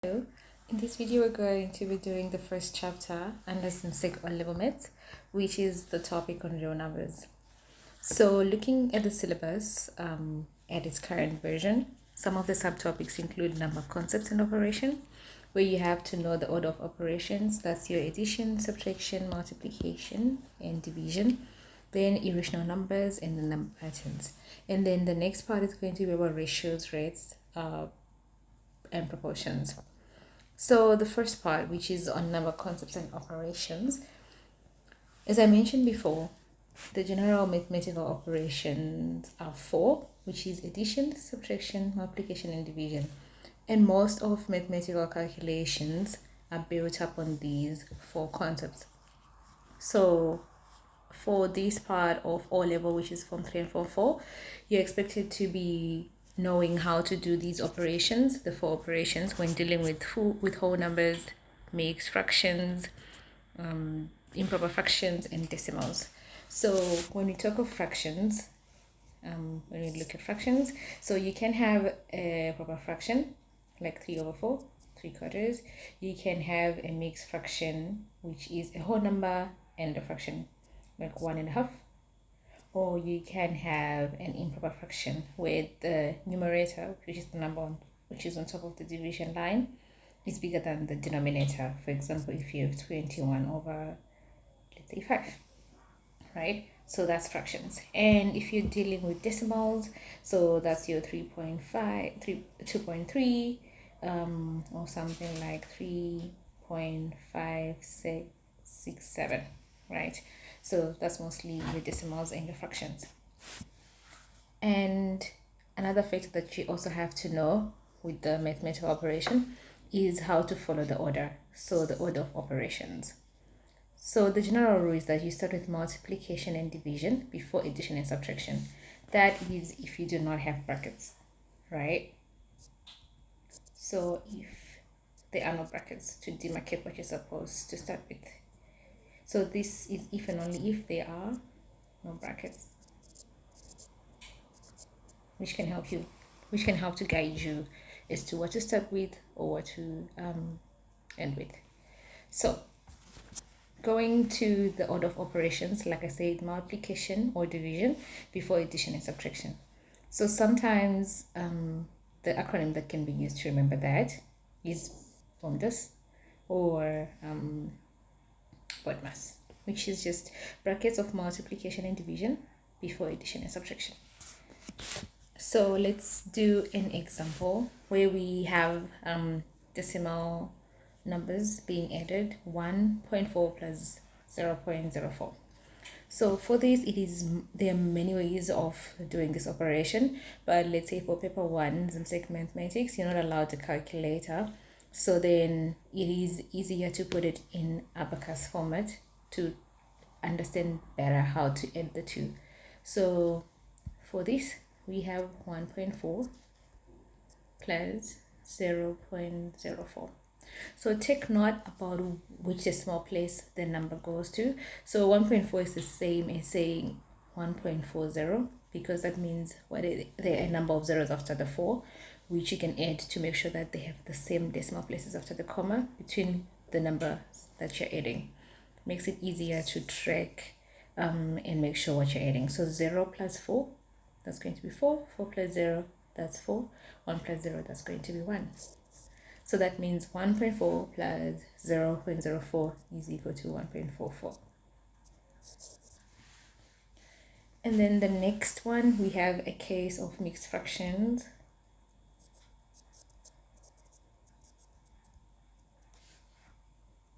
In this video, we're going to be doing the first chapter under ZIMSEC or level maths, which is the topic on real numbers. So looking at the syllabus at its current version, some of the subtopics include number concepts and operation, where you have to know the order of operations. That's your addition, subtraction, multiplication, and division. Then irrational numbers and the number patterns. And then the next part is going to be about ratios, rates, and proportions. So the first part, which is on number concepts and operations, as I mentioned before, the general mathematical operations are four, which is addition, subtraction, multiplication, and division. And most of mathematical calculations are built up on these four concepts. So for this part of O level, which is Form 3 and Form 4, you're expected to be knowing how to do these operations, the four operations, when dealing with whole numbers, mixed fractions, improper fractions, and decimals. So when we talk of fractions, when we look at fractions, so you can have a proper fraction, like 3/4, 3/4. You can have a mixed fraction, which is a whole number and a fraction, like 1/2. Or you can have an improper fraction where the numerator, which is the number which is on top of the division line, is bigger than the denominator. For example, if you have 21 over, let's say, 5, right? So that's fractions. And if you're dealing with decimals, so that's your 3.5, 2.3, or something like 3.5667, right? So that's mostly the decimals and the fractions. And another factor that you also have to know with the mathematical operation is how to follow the order. So the order of operations. So the general rule is that you start with multiplication and division before addition and subtraction. That is if you do not have brackets, right? So if there are no brackets to demarcate what you're supposed to start with. So this is if and only if there are no brackets, which can help to guide you as to what to start with or what to end with. So going to the order of operations, like I said, multiplication or division before addition and subtraction. So sometimes the acronym that can be used to remember that is BOMDAS or BODMAS, which is just brackets of multiplication and division before addition and subtraction. So let's do an example where we have decimal numbers being added, 1.4 plus 0.04. So for this, there are many ways of doing this operation, but let's say for paper 1, ZIMSEC Mathematics, you're not allowed a calculator. So then it is easier to put it in abacus format to understand better how to add the two. So for this, we have 1.4 plus 0.04. So take note about which decimal place the number goes to. So 1.4 is the same as saying 1.40 because that means there are a number of zeros after the 4, which you can add to make sure that they have the same decimal places after the comma between the numbers that you're adding. Makes it easier to track and make sure what you're adding. So 0 plus 4, that's going to be 4. 4 plus 0, that's 4. 1 plus 0, that's going to be 1. So that means 1.4 plus 0.04 is equal to 1.44. And then the next one, we have a case of mixed fractions.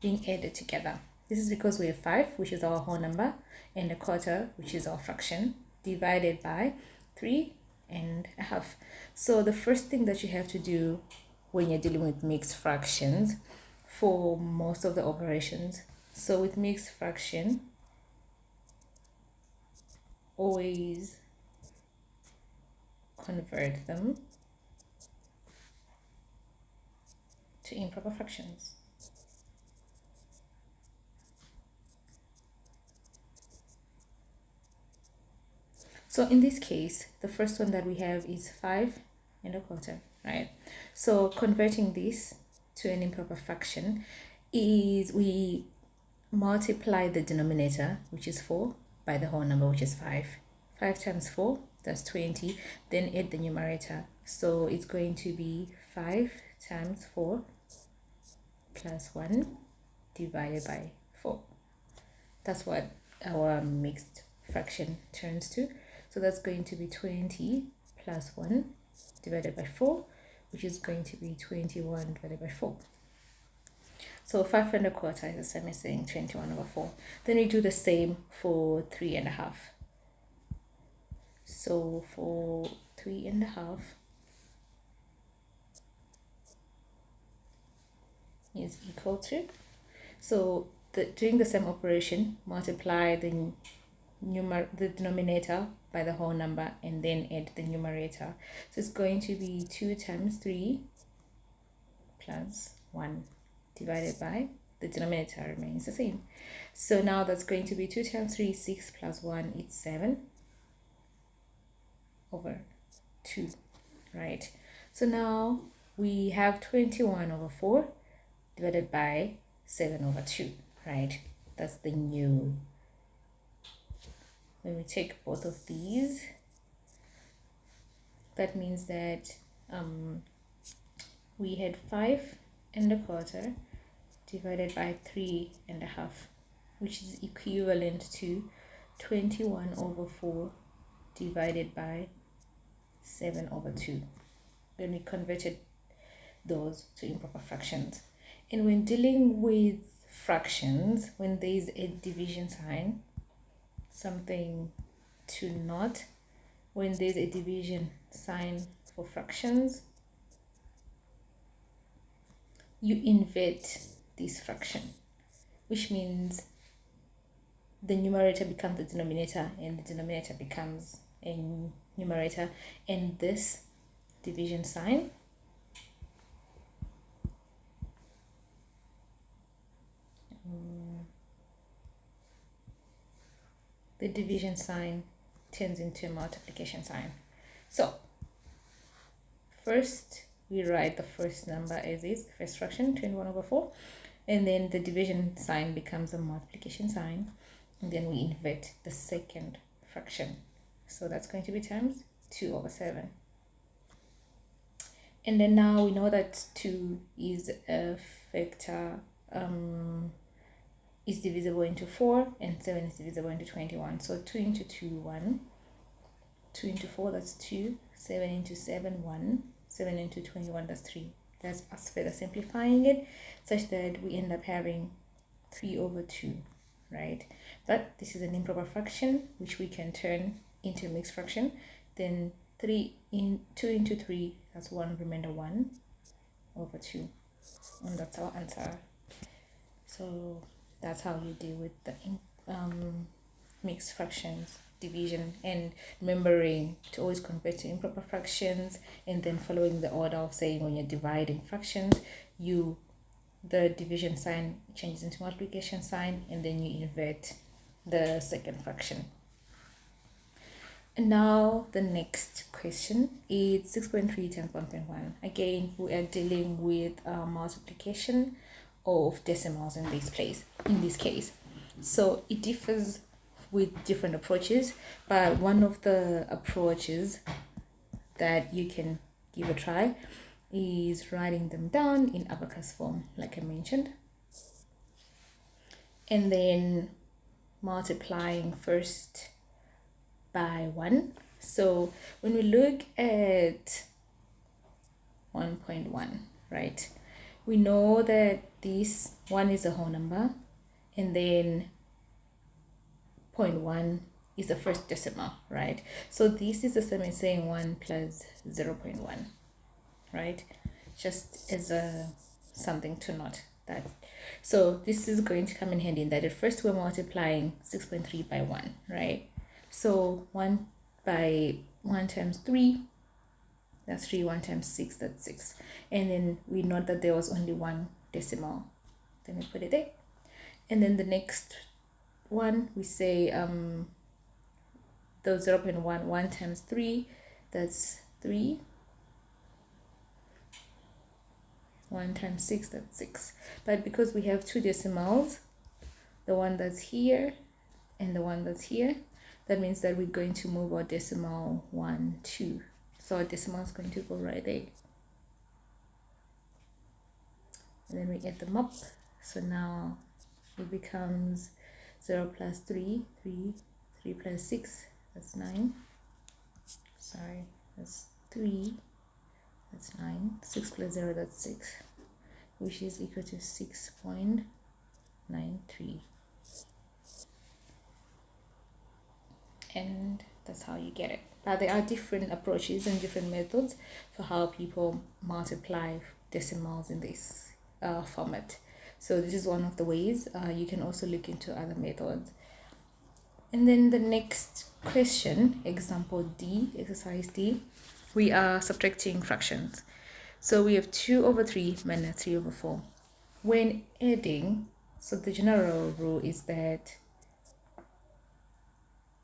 Being added together. This is because we have 5, which is our whole number, and 1/4, which is our fraction, divided by 3.5. So the first thing that you have to do when you're dealing with mixed fractions for most of the operations, so with mixed fraction, always convert them to improper fractions. So in this case, the first one that we have is 5.25, right? So converting this to an improper fraction is we multiply the denominator, which is 4, by the whole number, which is 5. 5 times 4, that's 20. Then add the numerator. So it's going to be 5 times 4 plus 1 divided by 4. That's what our mixed fraction turns to. So that's going to be 20 plus 1 divided by 4, which is going to be 21 divided by 4. So 5 1/4 is the same as saying 21/4. Then we do the same for 3 1/2. So for 3 1/2 is equal to, so doing the same operation, multiply the denominator by the whole number and then add the numerator. So it's going to be 2 times 3 plus 1 divided by the denominator remains the same. So now that's going to be 2 times 3, 6 plus 1 is 7 over 2, right? So now we have 21/4 divided by 7/2, right? That's the new. When we take both of these, that means that we had 5 1/4 divided by 3 1/2, which is equivalent to 21/4 divided by 7/2. When we converted those to improper fractions. And when dealing with fractions, when there is a division sign, something to note, when there's a division sign for fractions, you invert this fraction, which means the numerator becomes the denominator and the denominator becomes a numerator, and this division sign the division sign turns into a multiplication sign. So first we write the first number as is, the first fraction, 21/4, and then the division sign becomes a multiplication sign, and then we invert the second fraction. So that's going to be times 2/7. And then now we know that 2 is a factor, is divisible into 4, and 7 is divisible into 21. So 2 into 2, 1. 2 into 4, that's 2. 7 into 7, 1. 7 into 21, that's 3. That's us further simplifying it such that we end up having 3/2, right? But this is an improper fraction which we can turn into a mixed fraction. Then 2 into 3, that's 1 remainder, 1/2, and that's our answer. So that's how you deal with the mixed fractions division, and remembering to always convert to improper fractions, and then following the order of saying when you're dividing fractions, the division sign changes into multiplication sign, and then you invert the second fraction. And now the next question is 6.3 times 1.1. Again, we are dealing with multiplication of decimals in this case. So it differs with different approaches, but one of the approaches that you can give a try is writing them down in abacus form, like I mentioned, and then multiplying first by 1. So when we look at 1.1, right, we know that this 1 is a whole number, and then 0.1 is the first decimal, right? So this is the same as saying 1 plus 0.1, right? Just as something to note that. So this is going to come in handy in that at first we're multiplying 6.3 by 1, right? So 1 by 1 times 3, that's 3. 1 times 6, that's 6. And then we note that there was only one decimal. Then we put it there. And then the next one, we say the 0.1, 1 times 3, that's 3. 1 times 6, that's 6. But because we have two decimals, the one that's here and the one that's here, that means that we're going to move our decimal 1, 2. So our decimal is going to go right there. And then we add them up. So now it becomes 0 plus 3, 3, 3 plus 6, that's 9. Sorry, that's 3, that's 9. 6 plus 0, that's 6, which is equal to 6.93. And that's how you get it. But there are different approaches and different methods for how people multiply decimals in this format. So this is one of the ways. You can also look into other methods. And then the next question, example D, exercise D, we are subtracting fractions. So we have 2 over 3 minus 3 over 4. When adding, so the general rule is that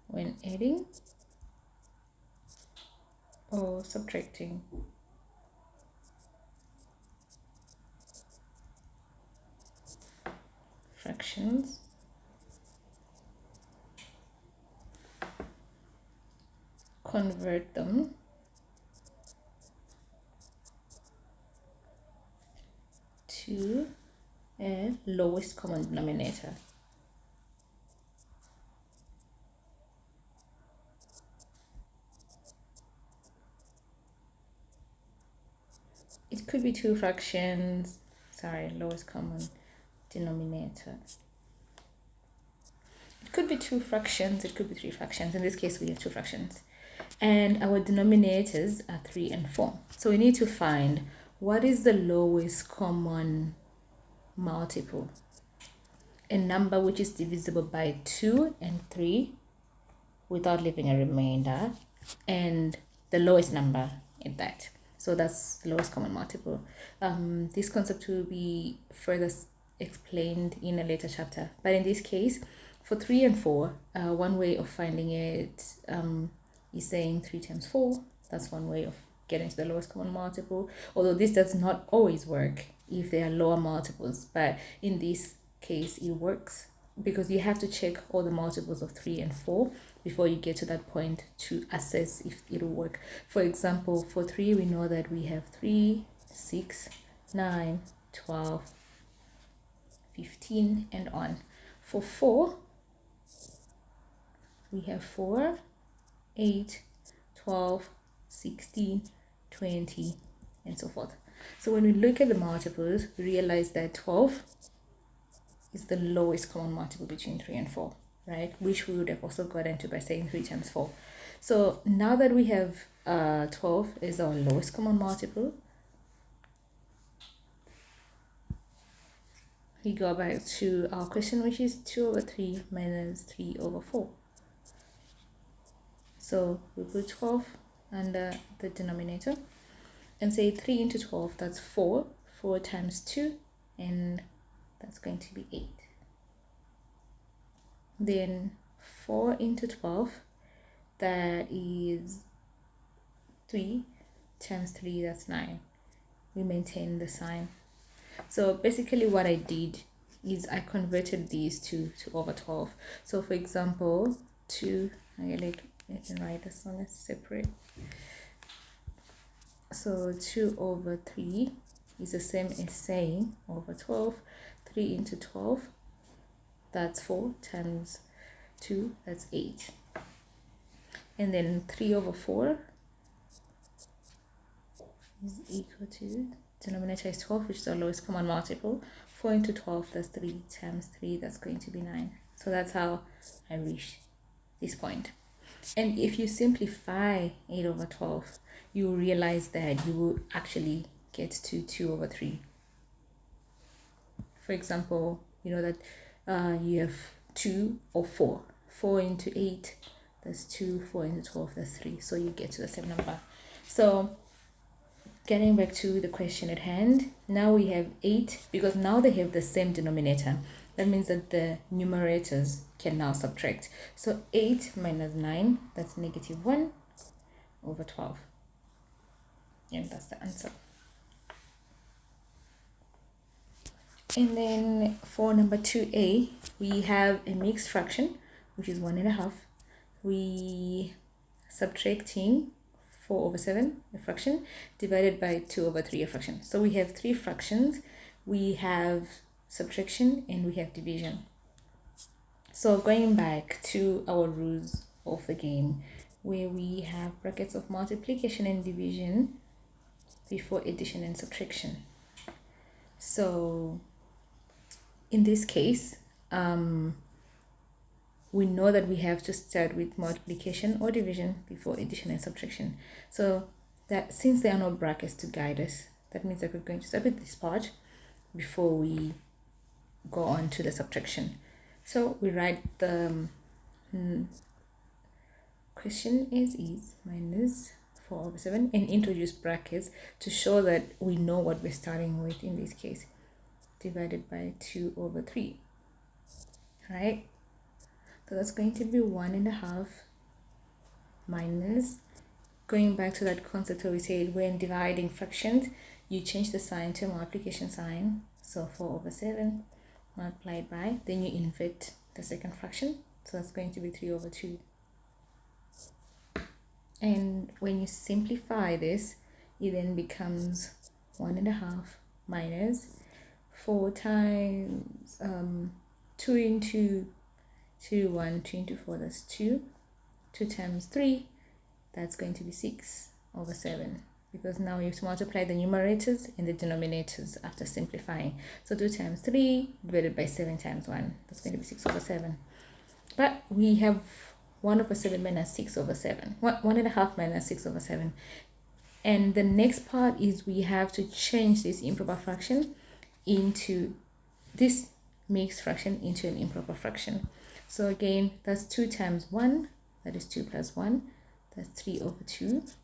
when adding or subtracting, fractions, convert them to a lowest common denominator. It could be two fractions, lowest common denominator. It could be two fractions, it could be three fractions. In this case, we have two fractions. And our denominators are 3 and 4. So we need to find what is the lowest common multiple. A number which is divisible by 2 and 3 without leaving a remainder, and the lowest number in that. So that's the lowest common multiple. This concept will be further explained in a later chapter. But in this case, for 3 and 4, one way of finding it is saying 3 times 4. That's one way of getting to the lowest common multiple. Although this does not always work if there are lower multiples. But in this case, it works because you have to check all the multiples of 3 and 4 before you get to that point to assess if it'll work. For example, for 3, we know that we have 3, 6, 9, 12, 15, and on. For 4, we have 4, 8, 12, 16, 20, and so forth. So when we look at the multiples, we realize that 12 is the lowest common multiple between 3 and 4, right? Which we would have also gotten to by saying 3 times 4. So now that we have 12 is our lowest common multiple, we go back to our question, which is 2 over 3 minus 3 over 4. So we put 12 under the denominator and say 3 into 12, that's 4. 4 times 2, and that's going to be 8. Then 4 into 12, that is 3 times 3, that's 9. We maintain the sign. So basically what I did is I converted these two to over 12. So for example, 2, I can write this one as separate. So 2 over 3 is the same as saying over 12. 3 into 12, that's 4 times 2, that's 8. And then 3 over 4 is equal to, denominator is 12, which is our lowest common multiple. 4 into 12, that's 3 times 3, that's going to be 9. So that's how I reached this point. And if you simplify 8 over 12, you will realize that you will actually get to 2 over 3. For example, you know that you have 2 or 4. 4 into 8, that's 2. 4 into 12, that's 3. So you get to the same number. So getting back to the question at hand, now we have 8, because now they have the same denominator. That means that the numerators can now subtract. So 8 minus 9, that's negative 1 over 12. And that's the answer. And then for number 2a, we have a mixed fraction, which is 1.5. We subtracting 4/7, a fraction, divided by 2/3, a fraction. So we have three fractions. We have subtraction and we have division. So going back to our rules of the game, where we have brackets of multiplication and division before addition and subtraction. So in this case, we know that we have to start with multiplication or division before addition and subtraction. So that since there are no brackets to guide us, that means that we're going to start with this part before we go on to the subtraction. So we write the question is minus 4/7 and introduce brackets to show that we know what we're starting with in this case, divided by 2/3, right? So that's going to be 1.5 minus, going back to that concept where we said when dividing fractions, you change the sign to a multiplication sign. So 4/7 multiplied by, then you invert the second fraction. So that's going to be 3/2. And when you simplify this, it then becomes 1.5 minus 4 times 2 into 2, 1, 2 into 4, that's 2. 2 times 3, that's going to be 6/7, because now you have to multiply the numerators and the denominators after simplifying. So 2 times 3 divided by 7 times 1, that's going to be 6/7. But we have 1/7 minus 6/7, 1.5 minus 6/7. And the next part is we have to change this improper fraction into this mixed fraction into an improper fraction. So again, that's 2 times 1, that is 2 plus 1, that's 3/2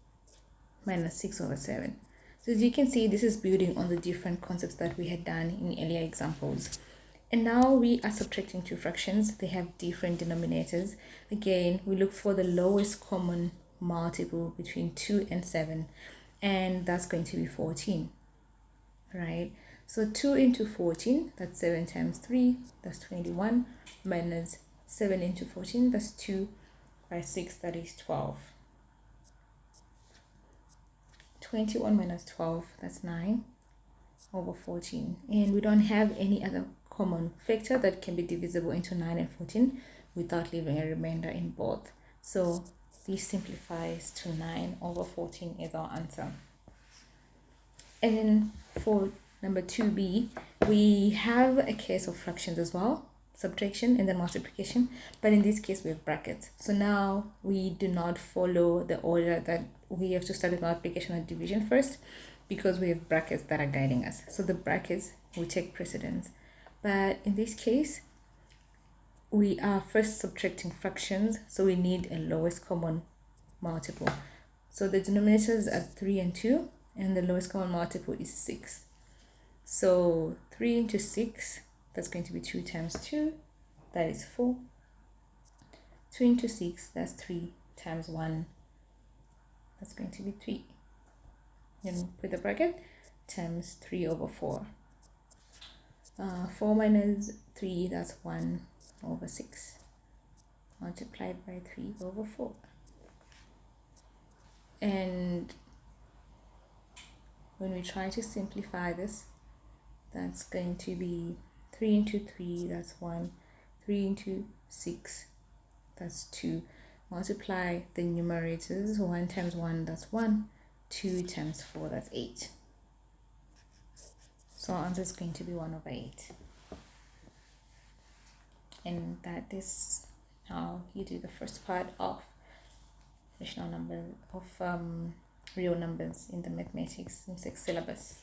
minus 6/7. So as you can see, this is building on the different concepts that we had done in earlier examples. And now we are subtracting two fractions. They have different denominators. Again, we look for the lowest common multiple between 2 and 7, and that's going to be 14, right? So 2 into 14, that's 7 times 3, that's 21, minus 7 into 14, that's 2 by 6, that is 12. 21 minus 12, that's 9/14. And we don't have any other common factor that can be divisible into 9 and 14 without leaving a remainder in both. So this simplifies to 9/14 is our answer. And then for number 2b, we have a case of fractions as well, subtraction and then multiplication, but in this case we have brackets. So now we do not follow the order that we have to start with multiplication and division first, because we have brackets that are guiding us. So the brackets will take precedence. But in this case, we are first subtracting fractions, so we need a lowest common multiple. So the denominators are 3 and 2, and the lowest common multiple is 6. So 3 into 6, that's going to be 2 times 2, that is 4. 2 into 6, that's 3 times 1, that's going to be 3. Then put the bracket, times 3/4. 4 minus 3, that's 1/6, multiplied by 3/4. And when we try to simplify this, that's going to be 3 into 3, that's 1. 3 into 6, that's 2. Multiply the numerators, 1 times 1, that's 1. 2 times 4, that's 8. So our answer is going to be 1/8. And that is how you do the first part of rational numbers, of real numbers in the mathematics ZIMSEC syllabus.